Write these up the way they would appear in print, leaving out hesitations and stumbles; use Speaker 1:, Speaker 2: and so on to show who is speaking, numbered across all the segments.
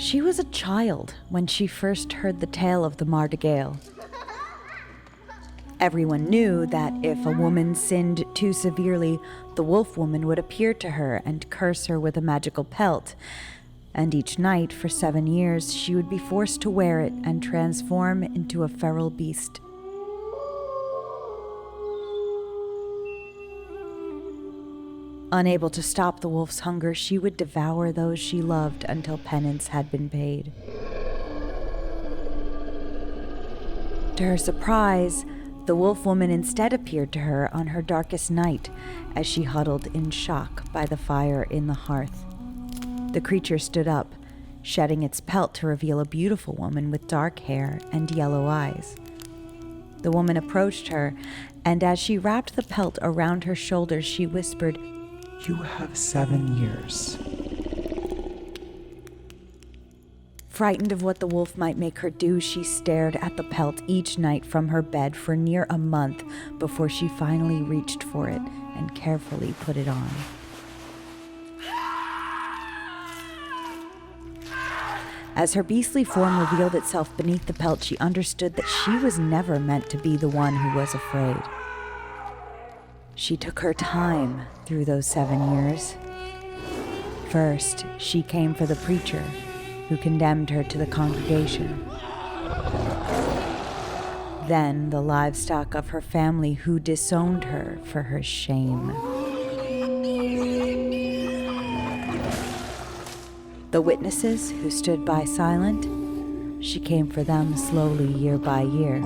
Speaker 1: She was a child when she first heard the tale of the Mardagayl. Everyone knew that if a woman sinned too severely, the wolf woman would appear to her and curse her with a magical pelt, and each night for 7 years she would be forced to wear it and transform into a feral beast. Unable to stop the wolf's hunger, she would devour those she loved until penance had been paid. To her surprise, the wolf woman instead appeared to her on her darkest night as she huddled in shock by the fire in the hearth. The creature stood up, shedding its pelt to reveal a beautiful woman with dark hair and yellow eyes. The woman approached her, and as she wrapped the pelt around her shoulders, she whispered,
Speaker 2: "You have 7 years."
Speaker 1: Frightened of what the wolf might make her do, she stared at the pelt each night from her bed for near a month before she finally reached for it and carefully put it on. As her beastly form revealed itself beneath the pelt, she understood that she was never meant to be the one who was afraid. She took her time through those 7 years. First, she came for the preacher, who condemned her to the congregation. Then the livestock of her family, who disowned her for her shame. The witnesses, who stood by silent, she came for them slowly year by year.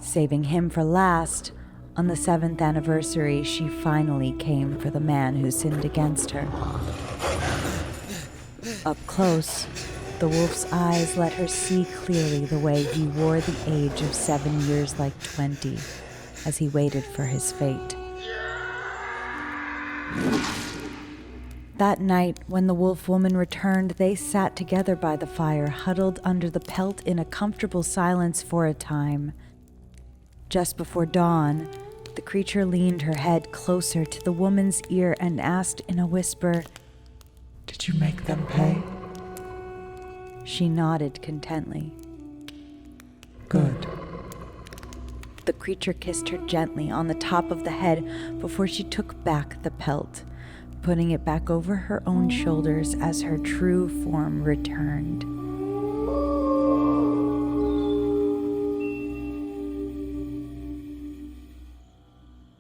Speaker 1: Saving him for last, on the 7th anniversary, she finally came for the man who sinned against her. Up close, the wolf's eyes let her see clearly the way he wore the age of 7 years like 20 as he waited for his fate. That night, when the wolf woman returned, they sat together by the fire, huddled under the pelt in a comfortable silence for a time. Just before dawn, the creature leaned her head closer to the woman's ear and asked in a whisper,
Speaker 2: "Did you make them pay?"
Speaker 1: She nodded contently.
Speaker 2: "Good."
Speaker 1: The creature kissed her gently on the top of the head before she took back the pelt, putting it back over her own shoulders as her true form returned.